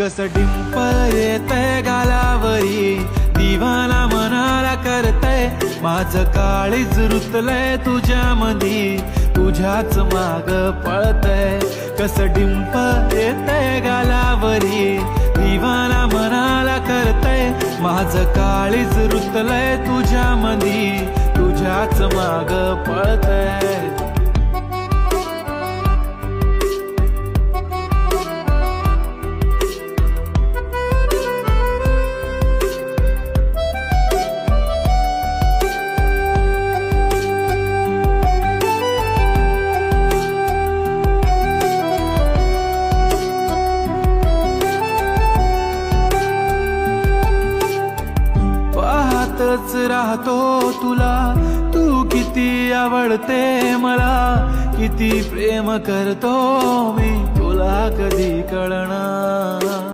कस डिंपल येतय गालावरी, दिवाना मनाला करतय, माझं काळीज रुतलंय तुझ्या मधी, तुझ्याच माग पळतय। कस डिंपल येतय गालावरी, दिवाना मनाला करतय, माझं काळीज रुतलंय तुझ्या मधी, तुझ्याच माग पळतय। राहतो तुला, तू किती आवडते मला, किती प्रेम करतो मी तुला कधी कळणार।